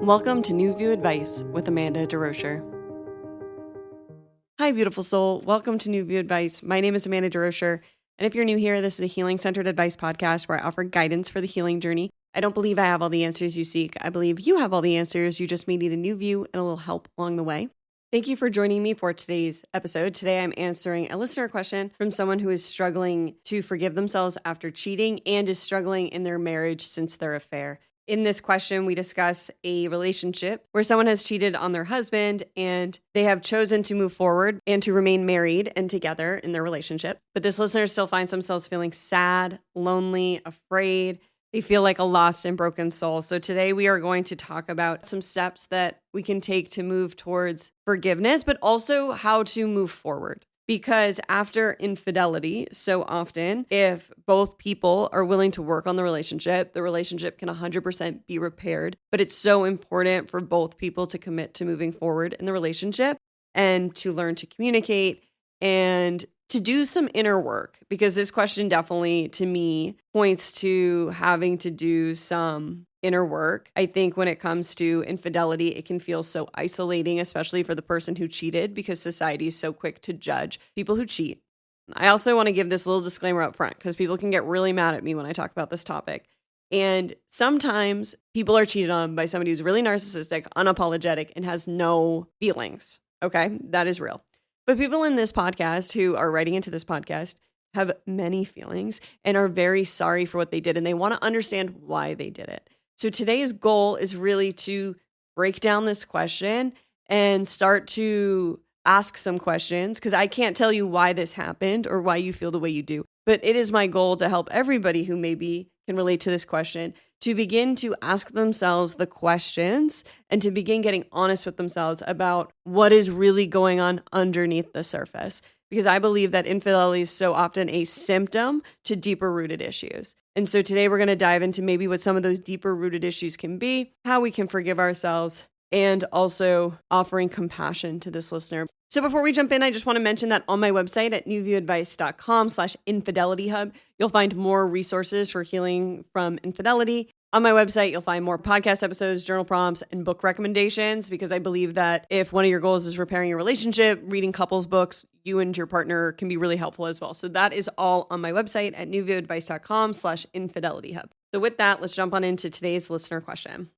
Welcome to New View Advice with Amanda DeRocher. Hi, beautiful soul. Welcome to New View Advice. My name is Amanda DeRocher, and if you're new here, this is a healing-centered advice podcast where I offer guidance for the healing journey. I don't believe I have all the answers you seek. I believe you have all the answers. You just may need a new view and a little help along the way. Thank you for joining me for today's episode. Today, I'm answering a listener question from someone who is struggling to forgive themselves after cheating and is struggling in their marriage since their affair. In this question, we discuss a relationship where someone has cheated on their husband and they have chosen to move forward and to remain married and together in their relationship. But this listener still finds themselves feeling sad, lonely, afraid. They feel like a lost and broken soul. So today we are going to talk about some steps that we can take to move towards forgiveness, but also how to move forward. Because after infidelity, so often, if both people are willing to work on the relationship can 100% be repaired. But it's so important for both people to commit to moving forward in the relationship and to learn to communicate and to do some inner work, because this question definitely, to me, points to having to do some inner work. I think when it comes to infidelity, it can feel so isolating, especially for the person who cheated, because society is so quick to judge people who cheat. I also want to give this little disclaimer up front, because people can get really mad at me when I talk about this topic. And sometimes people are cheated on by somebody who's really narcissistic, unapologetic, and has no feelings. Okay, that is real. But people in this podcast who are writing into this podcast have many feelings and are very sorry for what they did, and they want to understand why they did it. So today's goal is really to break down this question and start to ask some questions, because I can't tell you why this happened or why you feel the way you do. But it is my goal to help everybody who maybe can relate to this question to begin to ask themselves the questions and to begin getting honest with themselves about what is really going on underneath the surface. Because I believe that infidelity is so often a symptom to deeper rooted issues. And so today we're going to dive into maybe what some of those deeper rooted issues can be, how we can forgive ourselves, and also offering compassion to this listener. So before we jump in, I just want to mention that on my website at newviewadvice.com/infidelityhub, you'll find more resources for healing from infidelity. On my website, you'll find more podcast episodes, journal prompts, and book recommendations, because I believe that if one of your goals is repairing your relationship, reading couples books, you and your partner can be really helpful as well. So that is all on my website at newviewadvice.com/infidelityhub. So with that, let's jump on into today's listener question.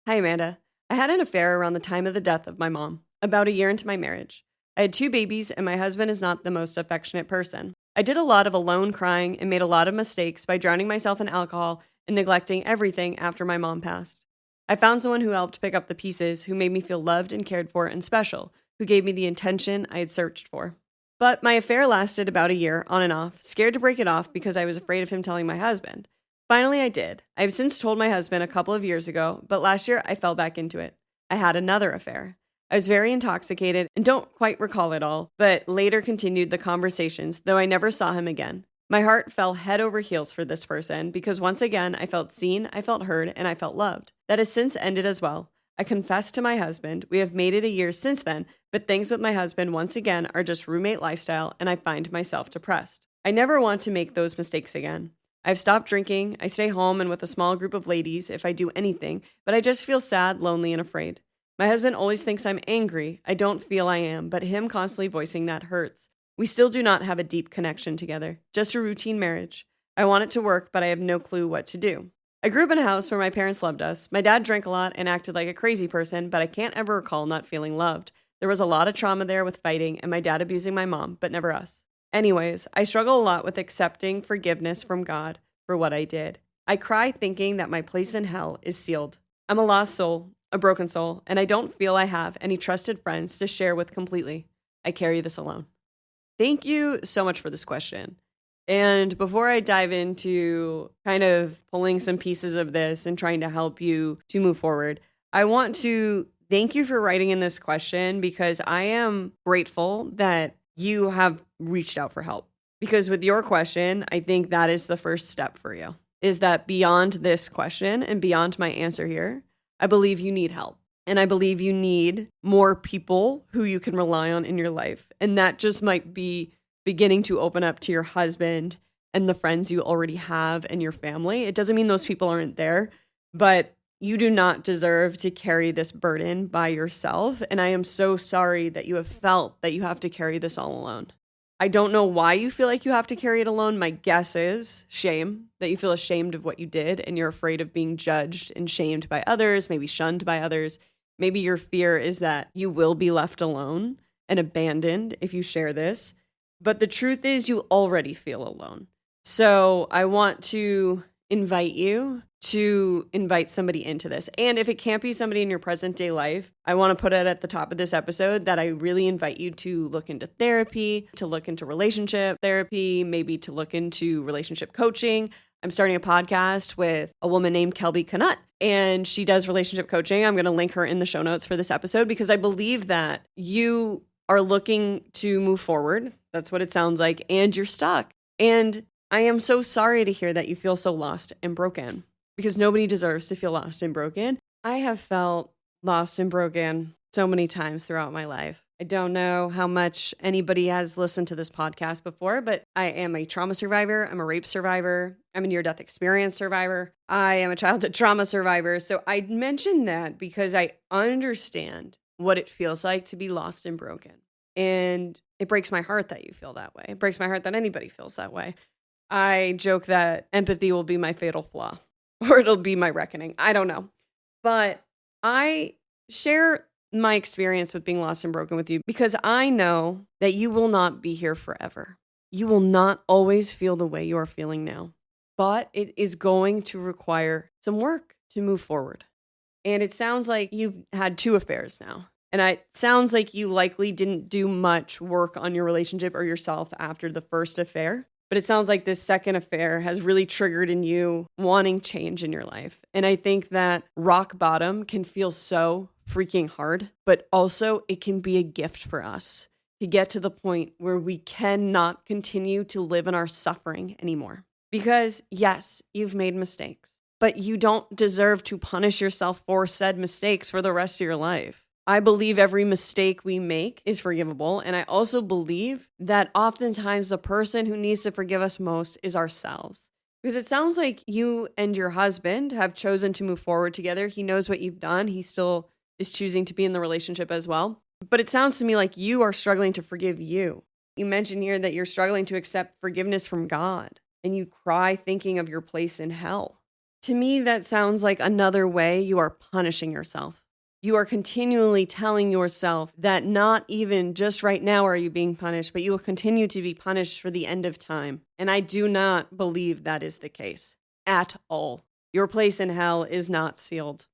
Hi, Amanda. I had an affair around the time of the death of my mom, about a year into my marriage. I had 2 babies, and my husband is not the most affectionate person. I did a lot of alone crying and made a lot of mistakes by drowning myself in alcohol and neglecting everything after my mom passed. I found someone who helped pick up the pieces, who made me feel loved and cared for and special, who gave me the intention I had searched for. But my affair lasted about a year, on and off, scared to break it off because I was afraid of him telling my husband. Finally, I did. I have since told my husband a couple of years ago, but last year I fell back into it. I had another affair. I was very intoxicated and don't quite recall it all, but later continued the conversations, though I never saw him again. My heart fell head over heels for this person because once again I felt seen, I felt heard, and I felt loved. That has since ended as well. I confessed to my husband. We have made it a year since then, but things with my husband once again are just roommate lifestyle, and I find myself depressed. I never want to make those mistakes again. I've stopped drinking. I stay home and with a small group of ladies if I do anything, but I just feel sad, lonely, and afraid. My husband always thinks I'm angry. I don't feel I am, but him constantly voicing that hurts. We still do not have a deep connection together, just a routine marriage. I want it to work, but I have no clue what to do. I grew up in a house where my parents loved us. My dad drank a lot and acted like a crazy person, but I can't ever recall not feeling loved. There was a lot of trauma there with fighting and my dad abusing my mom, but never us. Anyways, I struggle a lot with accepting forgiveness from God for what I did. I cry thinking that my place in hell is sealed. I'm a lost soul, a broken soul, and I don't feel I have any trusted friends to share with completely. I carry this alone. Thank you so much for this question. And before I dive into kind of pulling some pieces of this and trying to help you to move forward, I want to thank you for writing in this question, because I am grateful that you have reached out for help. Because with your question, I think that is the first step for you, is that beyond this question and beyond my answer here, I believe you need help. And I believe you need more people who you can rely on in your life. And that just might be beginning to open up to your husband and the friends you already have and your family. It doesn't mean those people aren't there, but you do not deserve to carry this burden by yourself. And I am so sorry that you have felt that you have to carry this all alone. I don't know why you feel like you have to carry it alone. My guess is shame, that you feel ashamed of what you did and you're afraid of being judged and shamed by others, maybe shunned by others. Maybe your fear is that you will be left alone and abandoned if you share this. But the truth is you already feel alone. So I want to invite you to invite somebody into this. And if it can't be somebody in your present day life, I want to put it at the top of this episode that I really invite you to look into therapy, to look into relationship therapy, maybe to look into relationship coaching. I'm starting a podcast with a woman named Kelby Canut, and she does relationship coaching. I'm going to link her in the show notes for this episode because I believe that you are looking to move forward. That's what it sounds like. And you're stuck. And I am so sorry to hear that you feel so lost and broken, because nobody deserves to feel lost and broken. I have felt lost and broken so many times throughout my life. I don't know how much anybody has listened to this podcast before, but I am a trauma survivor. I'm a rape survivor. I'm a near-death experience survivor. I am a childhood trauma survivor. So I mentioned that because I understand what it feels like to be lost and broken. And it breaks my heart that you feel that way. It breaks my heart that anybody feels that way. I joke that empathy will be my fatal flaw, or it'll be my reckoning. I don't know. But I share my experience with being lost and broken with you because I know that you will not be here forever. You will not always feel the way you are feeling now, but it is going to require some work to move forward. And it sounds like you've had 2 affairs now. And it sounds like you likely didn't do much work on your relationship or yourself after the first affair. But it sounds like this second affair has really triggered in you wanting change in your life. And I think that rock bottom can feel so freaking hard, but also it can be a gift for us to get to the point where we cannot continue to live in our suffering anymore. Because yes, you've made mistakes, but you don't deserve to punish yourself for said mistakes for the rest of your life. I believe every mistake we make is forgivable. And I also believe that oftentimes the person who needs to forgive us most is ourselves. Because it sounds like you and your husband have chosen to move forward together. He knows what you've done. He still is choosing to be in the relationship as well. But it sounds to me like you are struggling to forgive you. You mentioned here that you're struggling to accept forgiveness from God. And you cry thinking of your place in hell. To me, that sounds like another way you are punishing yourself. You are continually telling yourself that not even just right now are you being punished, but you will continue to be punished for the end of time. And I do not believe that is the case at all. Your place in hell is not sealed.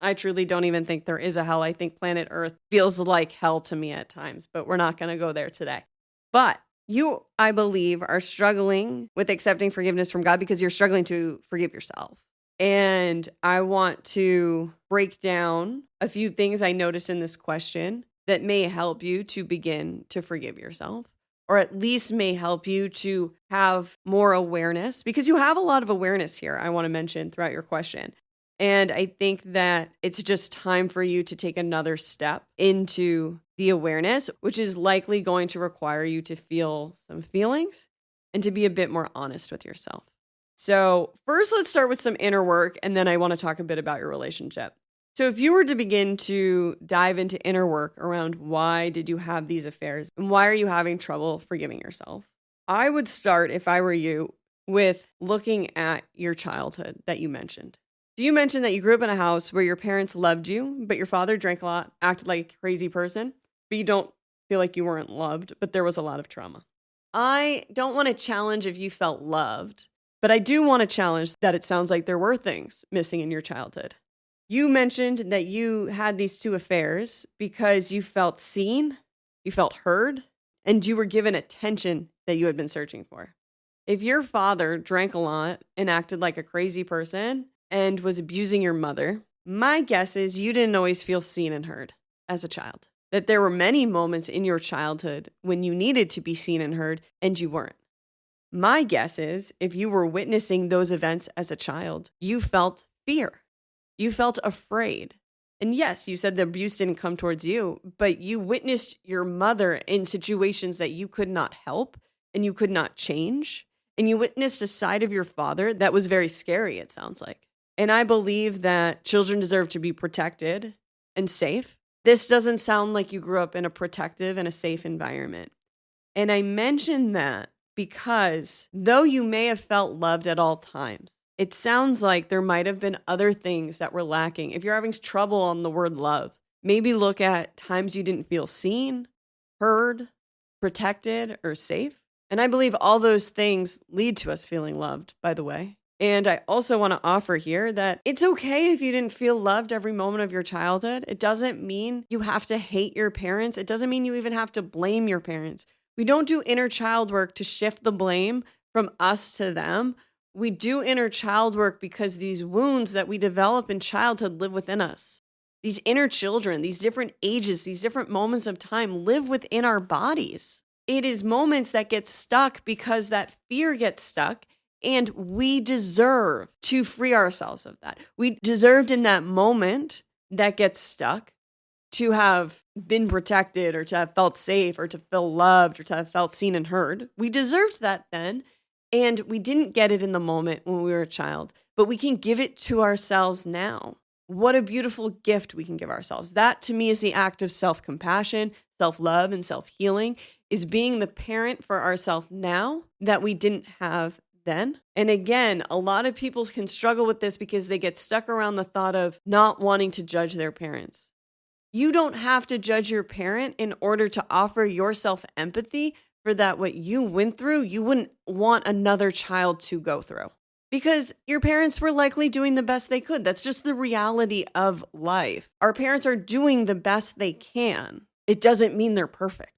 I truly don't even think there is a hell. I think planet Earth feels like hell to me at times, but we're not going to go there today. But you, I believe, are struggling with accepting forgiveness from God because you're struggling to forgive yourself. And I want to break down a few things I noticed in this question that may help you to begin to forgive yourself, or at least may help you to have more awareness, because you have a lot of awareness here, I want to mention throughout your question. And I think that it's just time for you to take another step into the awareness, which is likely going to require you to feel some feelings and to be a bit more honest with yourself. So first, let's start with some inner work, and then I want to talk a bit about your relationship. So if you were to begin to dive into inner work around why did you have these affairs and why are you having trouble forgiving yourself, I would start, if I were you, with looking at your childhood that you mentioned. So you mentioned that you grew up in a house where your parents loved you, but your father drank a lot, acted like a crazy person, but you don't feel like you weren't loved, but there was a lot of trauma. I don't want to challenge if you felt loved, but I do want to challenge that it sounds like there were things missing in your childhood. You mentioned that you had these 2 affairs because you felt seen, you felt heard, and you were given attention that you had been searching for. If your father drank a lot and acted like a crazy person and was abusing your mother, my guess is you didn't always feel seen and heard as a child. That there were many moments in your childhood when you needed to be seen and heard and you weren't. My guess is if you were witnessing those events as a child, you felt fear. You felt afraid. And yes, you said the abuse didn't come towards you, but you witnessed your mother in situations that you could not help and you could not change. And you witnessed a side of your father that was very scary, it sounds like. And I believe that children deserve to be protected and safe. This doesn't sound like you grew up in a protective and a safe environment. And I mention that because though you may have felt loved at all times, it sounds like there might have been other things that were lacking. If you're having trouble on the word love, maybe look at times you didn't feel seen, heard, protected, or safe. And I believe all those things lead to us feeling loved, by the way. And I also want to offer here that it's okay if you didn't feel loved every moment of your childhood. It doesn't mean you have to hate your parents. It doesn't mean you even have to blame your parents. We don't do inner child work to shift the blame from us to them. We do inner child work because these wounds that we develop in childhood live within us. These inner children, these different ages, these different moments of time live within our bodies. It is moments that get stuck because that fear gets stuck, and we deserve to free ourselves of that. We deserved in that moment that gets stuck to have been protected or to have felt safe or to feel loved or to have felt seen and heard. We deserved that then, and we didn't get it in the moment when we were a child, but we can give it to ourselves now. What a beautiful gift we can give ourselves. That to me is the act of self-compassion, self-love, and self-healing, is being the parent for ourselves now that we didn't have then. And again, a lot of people can struggle with this because they get stuck around the thought of not wanting to judge their parents. You don't have to judge your parent in order to offer yourself empathy for that what you went through, you wouldn't want another child to go through. Because your parents were likely doing the best they could. That's just the reality of life. Our parents are doing the best they can. It doesn't mean they're perfect.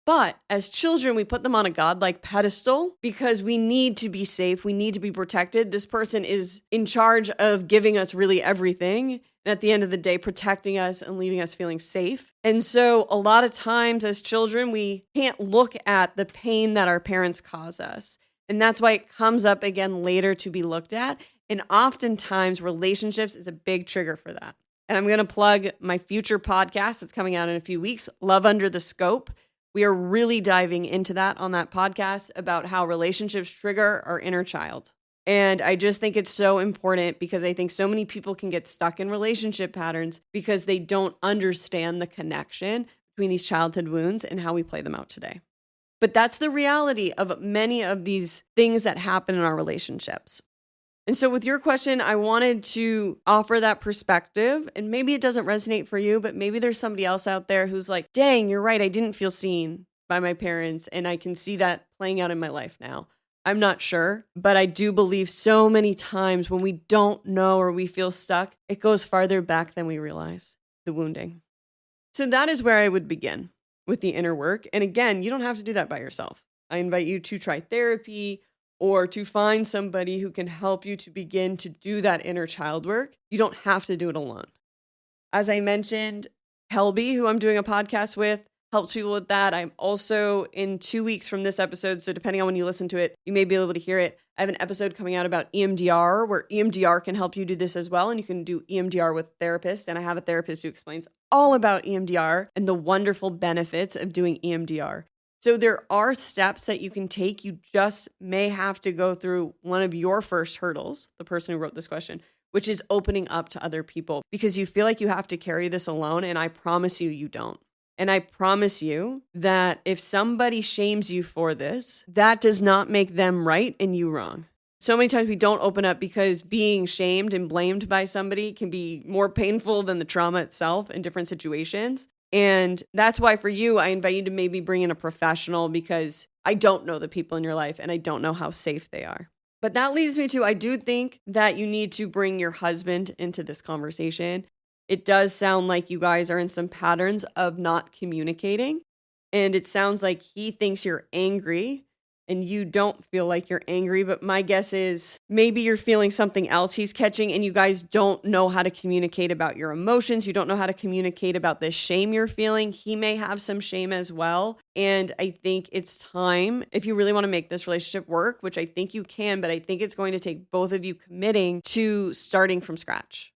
But as children, we put them on a godlike pedestal because we need to be safe. We need to be protected. This person is in charge of giving us really everything. And at the end of the day, protecting us and leaving us feeling safe. And so a lot of times as children, we can't look at the pain that our parents cause us. And that's why it comes up again later to be looked at. And oftentimes relationships is a big trigger for that. And I'm going to plug my future podcast that's coming out in a few weeks, Love Under the Scope. We are really diving into that on that podcast about how relationships trigger our inner child. And I just think it's so important because I think so many people can get stuck in relationship patterns because they don't understand the connection between these childhood wounds and how we play them out today. But that's the reality of many of these things that happen in our relationships. And so with your question, I wanted to offer that perspective, and maybe it doesn't resonate for you, but maybe there's somebody else out there who's like, dang, you're right. I didn't feel seen by my parents, and I can see that playing out in my life now. I'm not sure, but I do believe so many times when we don't know or we feel stuck, it goes farther back than we realize, the wounding. So that is where I would begin with the inner work. And again, you don't have to do that by yourself. I invite you to try therapy or to find somebody who can help you to begin to do that inner child work. You don't have to do it alone. As I mentioned, Helby, who I'm doing a podcast with, helps people with that. I'm also in 2 weeks from this episode, so depending on when you listen to it, you may be able to hear it. I have an episode coming out about EMDR, where EMDR can help you do this as well, and you can do EMDR with a therapist, and I have a therapist who explains all about EMDR and the wonderful benefits of doing EMDR. So there are steps that you can take. You just may have to go through one of your first hurdles, the person who wrote this question, which is opening up to other people because you feel like you have to carry this alone. And I promise you, you don't. And I promise you that if somebody shames you for this, that does not make them right and you wrong. So many times we don't open up because being shamed and blamed by somebody can be more painful than the trauma itself in different situations. And that's why for you, I invite you to maybe bring in a professional because I don't know the people in your life and I don't know how safe they are. But that leads me to, I do think that you need to bring your husband into this conversation. It does sound like you guys are in some patterns of not communicating. And it sounds like he thinks you're angry and you don't feel like you're angry. But my guess is maybe you're feeling something else he's catching and you guys don't know how to communicate about your emotions. You don't know how to communicate about the shame you're feeling. He may have some shame as well. And I think it's time, if you really want to make this relationship work, which I think you can, but I think it's going to take both of you committing to starting from scratch.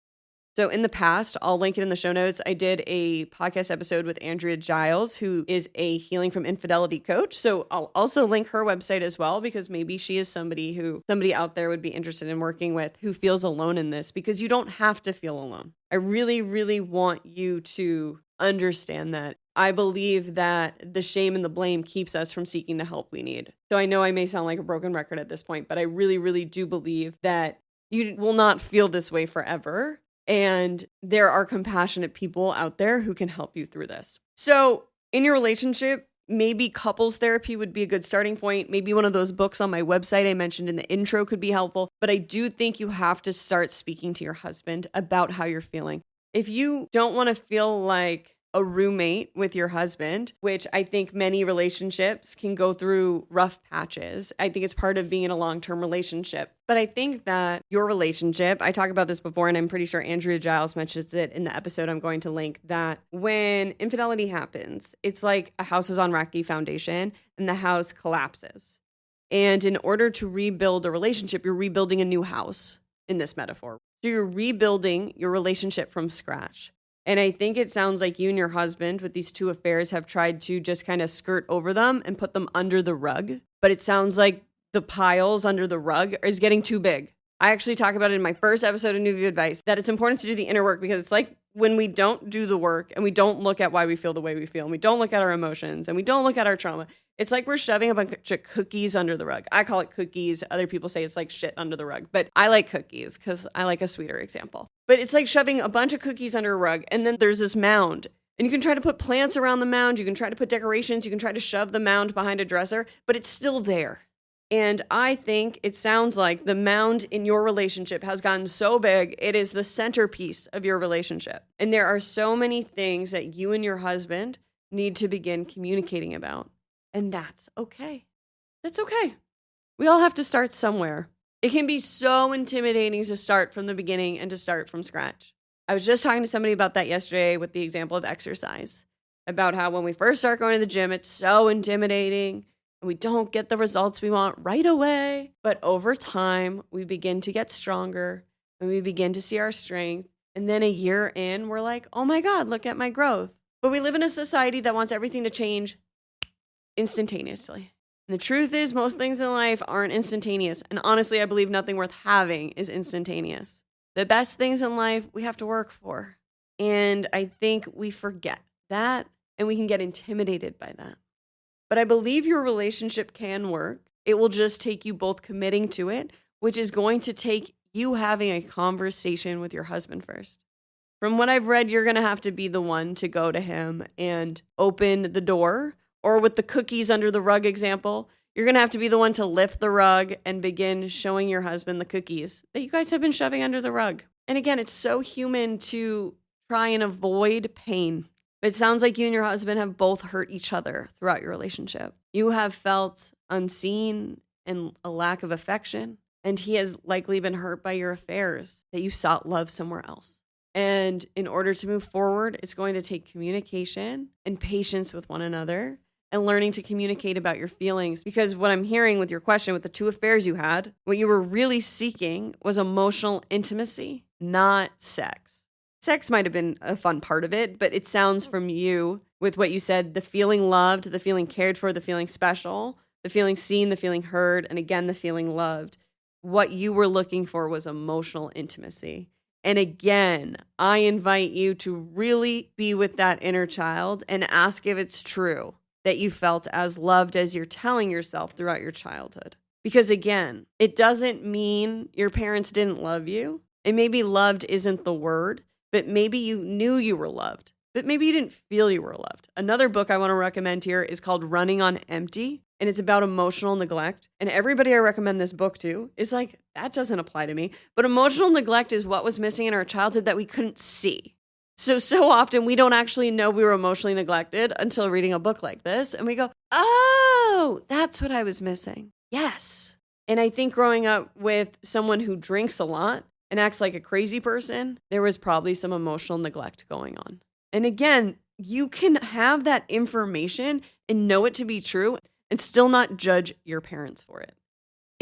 So in the past, I'll link it in the show notes. I did a podcast episode with Andrea Giles, who is a healing from infidelity coach. So I'll also link her website as well, because maybe she is somebody out there would be interested in working with who feels alone in this, because you don't have to feel alone. I really, really want you to understand that. I believe that the shame and the blame keeps us from seeking the help we need. So I know I may sound like a broken record at this point, but I really, really do believe that you will not feel this way forever. And there are compassionate people out there who can help you through this. So in your relationship, maybe couples therapy would be a good starting point. Maybe one of those books on my website I mentioned in the intro could be helpful. But I do think you have to start speaking to your husband about how you're feeling. If you don't want to feel like a roommate with your husband, which I think many relationships can go through rough patches. I think it's part of being in a long-term relationship. But I think that your relationship, I talk about this before, and I'm pretty sure Andrea Giles mentions it in the episode I'm going to link, that when infidelity happens, it's like a house is on rocky foundation and the house collapses. And in order to rebuild a relationship, you're rebuilding a new house in this metaphor. So you're rebuilding your relationship from scratch. And I think it sounds like you and your husband with these two affairs have tried to just kind of skirt over them and put them under the rug. But it sounds like the piles under the rug is getting too big. I actually talk about it in my first episode of New View Advice, that it's important to do the inner work, because it's like when we don't do the work and we don't look at why we feel the way we feel, and we don't look at our emotions and we don't look at our trauma, it's like we're shoving a bunch of cookies under the rug. I call it cookies. Other people say it's like shit under the rug, but I like cookies because I like a sweeter example. But it's like shoving a bunch of cookies under a rug, and then there's this mound. And you can try to put plants around the mound. You can try to put decorations. You can try to shove the mound behind a dresser, but it's still there. And I think it sounds like the mound in your relationship has gotten so big, it is the centerpiece of your relationship. And there are so many things that you and your husband need to begin communicating about. And that's okay. That's okay. We all have to start somewhere. It can be so intimidating to start from the beginning and to start from scratch. I was just talking to somebody about that yesterday with the example of exercise, about how when we first start going to the gym, it's so intimidating and we don't get the results we want right away. But over time, we begin to get stronger and we begin to see our strength. And then a year in, we're like, oh my God, look at my growth. But we live in a society that wants everything to change instantaneously. And the truth is, most things in life aren't instantaneous. And honestly, I believe nothing worth having is instantaneous. The best things in life we have to work for. And I think we forget that, and we can get intimidated by that. But I believe your relationship can work. It will just take you both committing to it, which is going to take you having a conversation with your husband first. From what I've read, you're going to have to be the one to go to him and open the door. Or with the cookies under the rug example, you're going to have to be the one to lift the rug and begin showing your husband the cookies that you guys have been shoving under the rug. And again, it's so human to try and avoid pain. It sounds like you and your husband have both hurt each other throughout your relationship. You have felt unseen and a lack of affection, and he has likely been hurt by your affairs, that you sought love somewhere else. And in order to move forward, it's going to take communication and patience with one another, and learning to communicate about your feelings. Because what I'm hearing with your question, with the two affairs you had, what you were really seeking was emotional intimacy, not sex. Sex might have been a fun part of it, but it sounds from you, with what you said, the feeling loved, the feeling cared for, the feeling special, the feeling seen, the feeling heard, and again, the feeling loved. What you were looking for was emotional intimacy. And again, I invite you to really be with that inner child and ask if it's true that you felt as loved as you're telling yourself throughout your childhood. Because again, it doesn't mean your parents didn't love you. And maybe loved isn't the word, but maybe you knew you were loved, but maybe you didn't feel you were loved. Another book I want to recommend here is called Running on Empty, and it's about emotional neglect. And everybody I recommend this book to is like, that doesn't apply to me. But emotional neglect is what was missing in our childhood that we couldn't see. So often we don't actually know we were emotionally neglected until reading a book like this. And we go, oh, that's what I was missing. Yes. And I think growing up with someone who drinks a lot and acts like a crazy person, there was probably some emotional neglect going on. And again, you can have that information and know it to be true and still not judge your parents for it.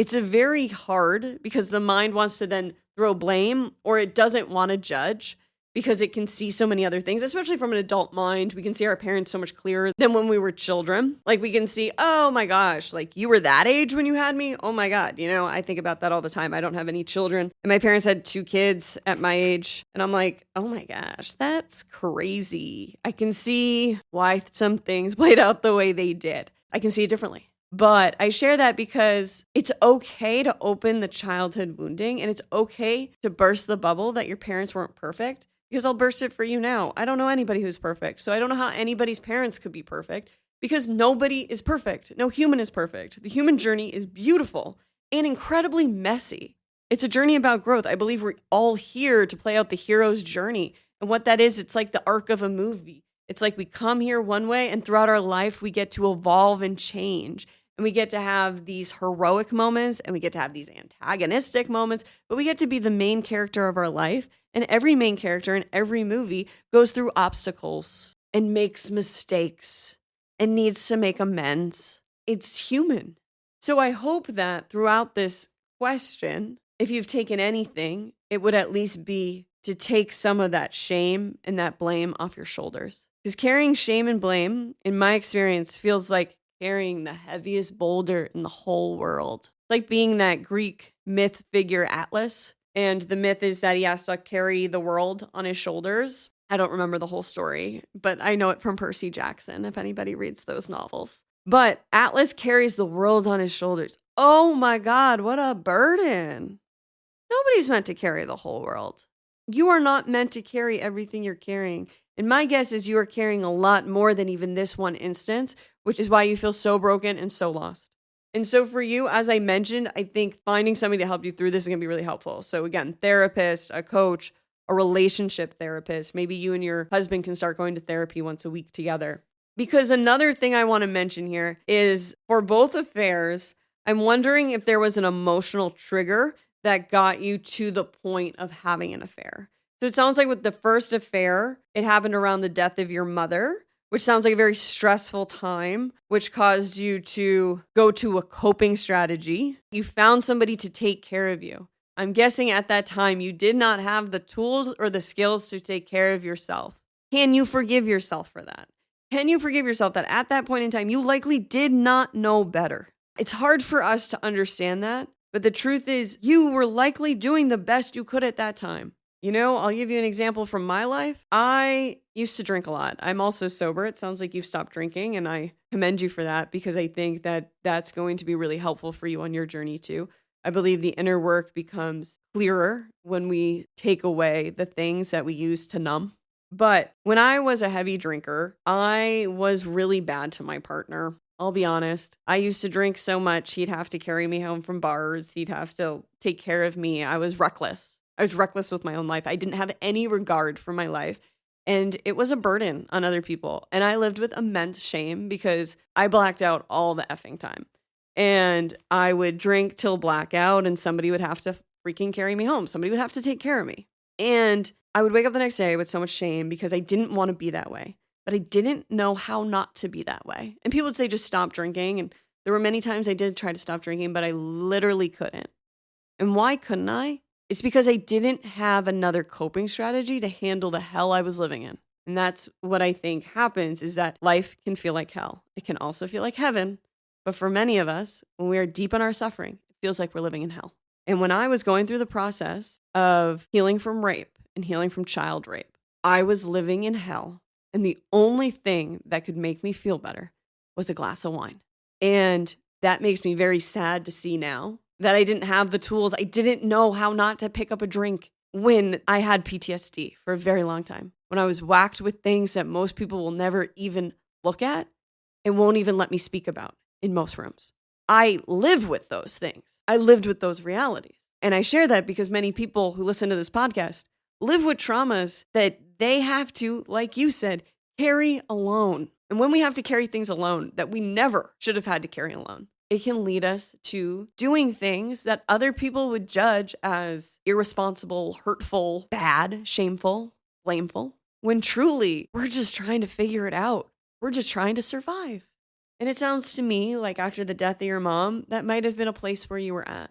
It's a very hard because the mind wants to then throw blame or it doesn't want to judge because it can see so many other things, especially from an adult mind. We can see our parents so much clearer than when we were children. Like we can see, oh my gosh, like you were that age when you had me. Oh my God. You know, I think about that all the time. I don't have any children and my parents had 2 kids at my age. And I'm like, oh my gosh, that's crazy. I can see why some things played out the way they did. I can see it differently. But I share that because it's okay to open the childhood wounding and it's okay to burst the bubble that your parents weren't perfect. Because I'll burst it for you now. I don't know anybody who's perfect. So I don't know how anybody's parents could be perfect because nobody is perfect. No human is perfect. The human journey is beautiful and incredibly messy. It's a journey about growth. I believe we're all here to play out the hero's journey. And what that is, it's like the arc of a movie. It's like we come here one way and throughout our life, we get to evolve and change. And we get to have these heroic moments and we get to have these antagonistic moments, but we get to be the main character of our life. And every main character in every movie goes through obstacles and makes mistakes and needs to make amends. It's human. So I hope that throughout this question, if you've taken anything, it would at least be to take some of that shame and that blame off your shoulders. Because carrying shame and blame, in my experience, feels like carrying the heaviest boulder in the whole world. It's like being that Greek myth figure Atlas. And the myth is that he has to carry the world on his shoulders. I don't remember the whole story, but I know it from Percy Jackson, if anybody reads those novels. But Atlas carries the world on his shoulders. Oh my God, what a burden. Nobody's meant to carry the whole world. You are not meant to carry everything you're carrying. And my guess is you are carrying a lot more than even this one instance, which is why you feel so broken and so lost. And so for you, as I mentioned, I think finding somebody to help you through this is going to be really helpful. So again, therapist, a coach, a relationship therapist. Maybe you and your husband can start going to therapy once a week together. Because another thing I want to mention here is for both affairs, I'm wondering if there was an emotional trigger that got you to the point of having an affair. So it sounds like with the first affair, it happened around the death of your mother, which sounds like a very stressful time, which caused you to go to a coping strategy. You found somebody to take care of you. I'm guessing at that time, you did not have the tools or the skills to take care of yourself. Can you forgive yourself for that? Can you forgive yourself that at that point in time, you likely did not know better? It's hard for us to understand that, but the truth is you were likely doing the best you could at that time. You know, I'll give you an example from my life. I used to drink a lot. I'm also sober. It sounds like you've stopped drinking, and I commend you for that because I think that that's going to be really helpful for you on your journey too. I believe the inner work becomes clearer when we take away the things that we use to numb. But when I was a heavy drinker, I was really bad to my partner. I'll be honest. I used to drink so much, he'd have to carry me home from bars. He'd have to take care of me. I was reckless. I was reckless with my own life. I didn't have any regard for my life. And it was a burden on other people. And I lived with immense shame because I blacked out all the effing time. And I would drink till blackout and somebody would have to freaking carry me home. Somebody would have to take care of me. And I would wake up the next day with so much shame because I didn't want to be that way. But I didn't know how not to be that way. And people would say, just stop drinking. And there were many times I did try to stop drinking, but I literally couldn't. And why couldn't I? It's because I didn't have another coping strategy to handle the hell I was living in. And that's what I think happens is that life can feel like hell. It can also feel like heaven. But for many of us, when we are deep in our suffering, it feels like we're living in hell. And when I was going through the process of healing from rape and healing from child rape, I was living in hell. And the only thing that could make me feel better was a glass of wine. And that makes me very sad to see now that I didn't have the tools. I didn't know how not to pick up a drink when I had PTSD for a very long time. When I was whacked with things that most people will never even look at and won't even let me speak about in most rooms. I live with those things. I lived with those realities. And I share that because many people who listen to this podcast live with traumas that they have to, like you said, carry alone. And when we have to carry things alone that we never should have had to carry alone, it can lead us to doing things that other people would judge as irresponsible, hurtful, bad, shameful, blameful, when truly we're just trying to figure it out. We're just trying to survive. And it sounds to me like after the death of your mom, that might have been a place where you were at,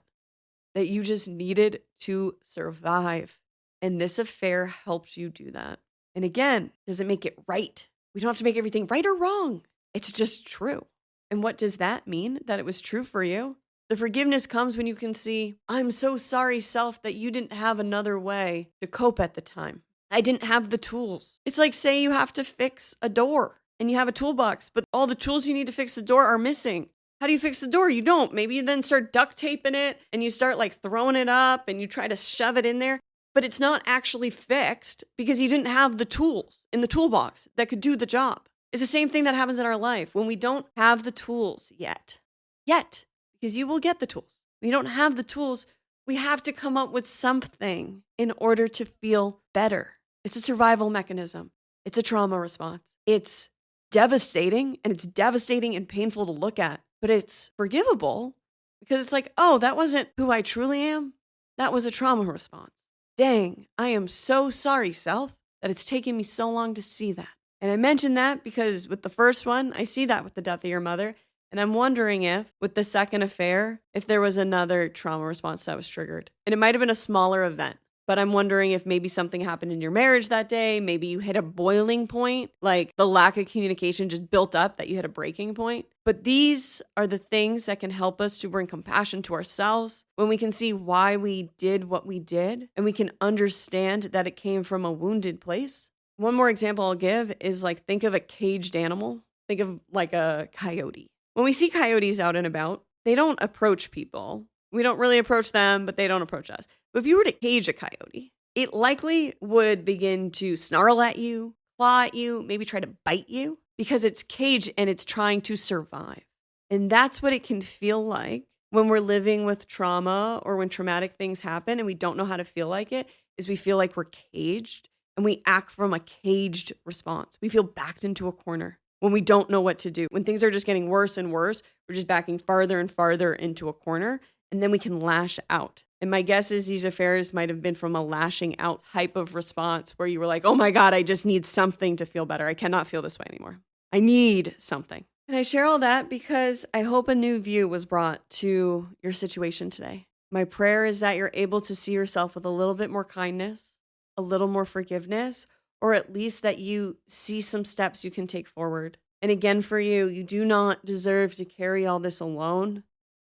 that you just needed to survive. And this affair helped you do that. And again, does it make it right? We don't have to make everything right or wrong. It's just true. And what does that mean? That it was true for you? The forgiveness comes when you can see, I'm so sorry, self, that you didn't have another way to cope at the time. I didn't have the tools. It's like, say you have to fix a door and you have a toolbox, but all the tools you need to fix the door are missing. How do you fix the door? You don't. Maybe you then start duct taping it and you start like throwing it up and you try to shove it in there, but it's not actually fixed because you didn't have the tools in the toolbox that could do the job. It's the same thing that happens in our life when we don't have the tools yet, because you will get the tools. When you don't have the tools, we have to come up with something in order to feel better. It's a survival mechanism. It's a trauma response. It's devastating, and it's devastating and painful to look at, but it's forgivable because it's like, oh, that wasn't who I truly am. That was a trauma response. Dang, I am so sorry, self, that it's taken me so long to see that. And I mention that because with the first one, I see that with the death of your mother. And I'm wondering if, with the second affair, if there was another trauma response that was triggered. And it might have been a smaller event, but I'm wondering if maybe something happened in your marriage that day. Maybe you hit a boiling point, like the lack of communication just built up that you hit a breaking point. But these are the things that can help us to bring compassion to ourselves when we can see why we did what we did and we can understand that it came from a wounded place. One more example I'll give is like, think of a caged animal. Think of like a coyote. When we see coyotes out and about, they don't approach people. We don't really approach them, but they don't approach us. But if you were to cage a coyote, it likely would begin to snarl at you, claw at you, maybe try to bite you because it's caged and it's trying to survive. And that's what it can feel like when we're living with trauma or when traumatic things happen and we don't know how to feel like it, is we feel like we're caged and we act from a caged response. We feel backed into a corner. When we don't know what to do, when things are just getting worse and worse, we're just backing farther and farther into a corner, and then we can lash out. And my guess is these affairs might have been from a lashing out type of response where you were like, oh my God, I just need something to feel better. I cannot feel this way anymore. I need something. And I share all that because I hope a new view was brought to your situation today. My prayer is that you're able to see yourself with a little bit more kindness, a little more forgiveness, or at least that you see some steps you can take forward. And again, for you, you do not deserve to carry all this alone.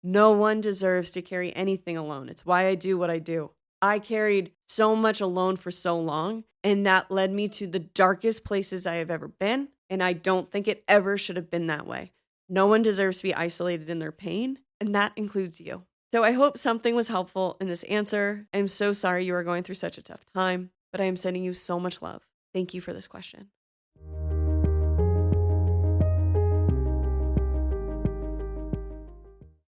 No one deserves to carry anything alone. It's why I do what I do. I carried so much alone for so long, and that led me to the darkest places I have ever been. And I don't think it ever should have been that way. No one deserves to be isolated in their pain, and that includes you. So I hope something was helpful in this answer. I'm so sorry you are going through such a tough time, but I am sending you so much love. Thank you for this question.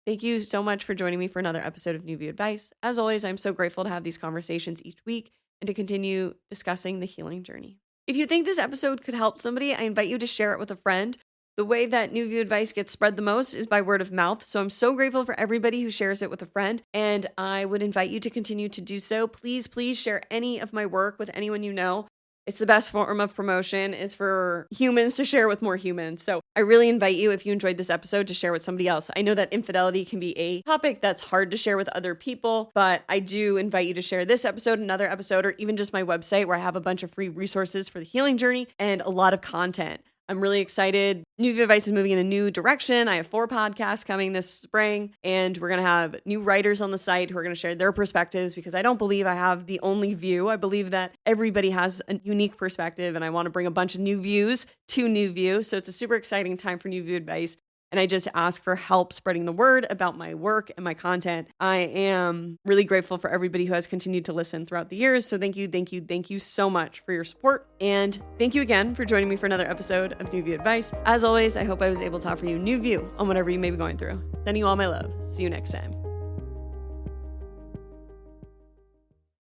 Thank you so much for joining me for another episode of New View Advice. As always, I'm so grateful to have these conversations each week and to continue discussing the healing journey. If you think this episode could help somebody, I invite you to share it with a friend. The way that New View Advice gets spread the most is by word of mouth. So I'm so grateful for everybody who shares it with a friend. And I would invite you to continue to do so. Please share any of my work with anyone you know. It's the best form of promotion is for humans to share with more humans. So I really invite you, if you enjoyed this episode, to share with somebody else. I know that infidelity can be a topic that's hard to share with other people, but I do invite you to share this episode, another episode, or even just my website where I have a bunch of free resources for the healing journey and a lot of content. I'm really excited. New View Advice is moving in a new direction. I have 4 podcasts coming this spring, and we're going to have new writers on the site who are going to share their perspectives because I don't believe I have the only view. I believe that everybody has a unique perspective, and I want to bring a bunch of new views to New View. So it's a super exciting time for New View Advice. And I just ask for help spreading the word about my work and my content. I am really grateful for everybody who has continued to listen throughout the years. So thank you so much for your support. And thank you again for joining me for another episode of New View Advice. As always, I hope I was able to offer you a new view on whatever you may be going through. Sending you all my love. See you next time.